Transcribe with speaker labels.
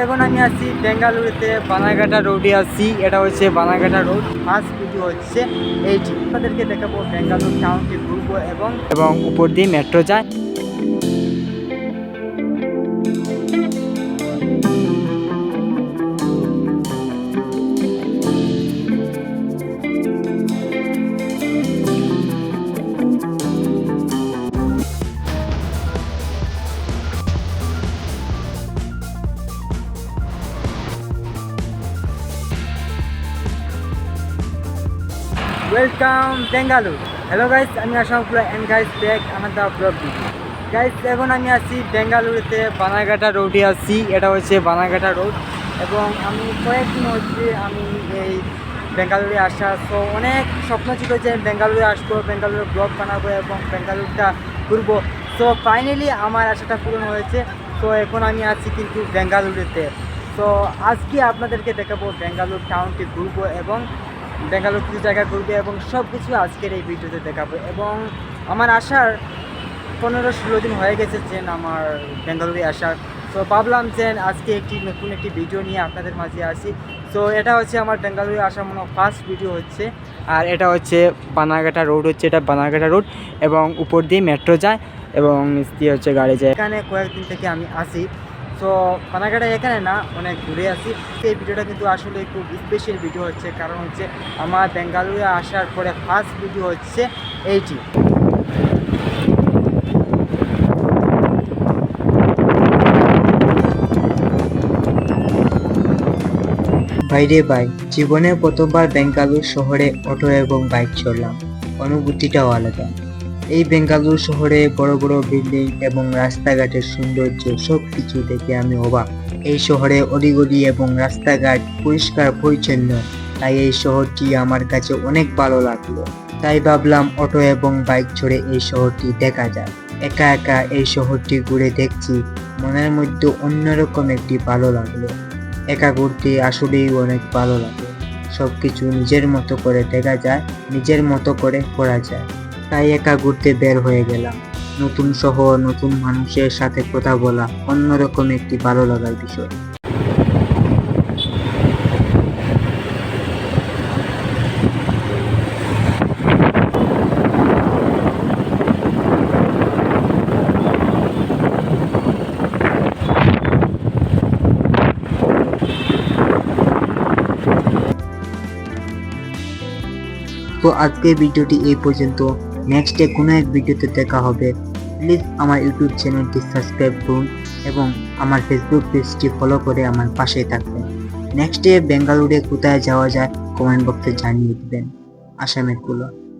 Speaker 1: এখন আমি আছি বেঙ্গালুরুতে বানারঘাটা রোডে আছি। এটা হচ্ছে বানারঘাটা রোড। ফার্স্ট ভিডিও হচ্ছে এইটি। আপনাদেরকে দেখাবো বেঙ্গালুরু টাউনকে ঘুরবো এবং উপর দিয়ে মেট্রো যায়। ওয়েলকাম বেঙ্গালুরু। হ্যালো গাইস, আমি আসামপুরা অ্যান্ড গাইস ব্যাক আমাদের ব্লগ ভিডিও। গাইস এখন আমি আছি বেঙ্গালুরুতে বানারঘাটা রোডে আছি। এটা হচ্ছে বানারঘাটা রোড এবং আমি কয়েকদিন হচ্ছে আমি এই বেঙ্গালুরু আসা। সো অনেক স্বপ্ন ছিল যে বেঙ্গালুরু আসবো, বেঙ্গালুরু ব্লগ বানাবো এবং বেঙ্গালুরুটা ঘুরবো। সো ফাইনালি আমার আশাটা পূরণ হয়েছে। তো এখন আমি আছি কিন্তু বেঙ্গালুরুতে। তো আজকে আপনাদেরকে দেখাবো বেঙ্গালুরু টাউনকে ঘুরবো এবং বেঙ্গালুরু কিছু জায়গা ঘুরবে এবং সব কিছু আজকের এই ভিডিওতে দেখাবো। এবং আমার আসার 15-16 দিন হয়ে গেছে যে আমার বেঙ্গালুরু আসার। তো ভাবলাম যে আজকে নতুন একটি ভিডিও নিয়ে আপনাদের মাঝে আসি। তো এটা হচ্ছে আমার বেঙ্গালুরু আসার ফার্স্ট ভিডিও হচ্ছে। আর এটা হচ্ছে বানারঘাটা রোড হচ্ছে, এটা বানারঘাটা রোড এবং উপর দিয়ে মেট্রো যায় এবং নিচ দিয়ে হচ্ছে গাড়ি যায়। এখানে কয়েকদিন থেকে আমি আসি। তো বানারঘাটা এখানে না, অনেক ঘুরে আসি। এই ভিডিওটা কিন্তু আসলে খুব স্পেশাল ভিডিও হচ্ছে, কারণ হচ্ছে আমার বেঙ্গালুরু আসার পরে ফার্স্ট ভিডিও হচ্ছে এইটি।
Speaker 2: বাইরে ভাই, জীবনে প্রথমবার বেঙ্গালুরু শহরে অটো এবং বাইক চড়লাম। অনুভূতিটাও আলাদা। এই বেঙ্গালুরু শহরে বড় বড় বিল্ডিং এবং রাস্তাঘাটের সৌন্দর্য সবকিছু দেখে আমি অবাক। এই শহরে অলিগলি এবং রাস্তাঘাট পরিষ্কার পরিচ্ছন্ন, তাই এই শহরটি আমার কাছে অনেক ভালো লাগলো। তাই ভাবলাম অটো এবং বাইক চড়ে এই শহরটি দেখা যায়। একা একা এই শহরটি ঘুরে দেখছি, মনের মধ্যে অন্যরকম একটি ভালো লাগলো। একা ঘুরতে আসলেই অনেক ভালো লাগে। সবকিছু নিজের মতো করে দেখা যায়, নিজের মতো করে করা যায়। তাই একা ঘুরতে বের হয়ে গেলাম। নতুন শহর, নতুন মানুষের সাথে কথা বলা অন্যরকম একটি ভালো লাগার বিষয়। তো আজকের ভিডিওটি এই পর্যন্ত। নেক্সটে কোনো এক ভিডিওতে দেখা হবে। প্লিজ আমার ইউটিউব চ্যানেলটি সাবস্ক্রাইব করুন এবং আমার ফেসবুক পেজটি ফলো করে আমার পাশে থাকবেন। নেক্সটে বেঙ্গালুরুতে কোথায় যাওয়া যায় কমেন্ট বক্সে জানিয়ে দেবেন। আসামের গুলো।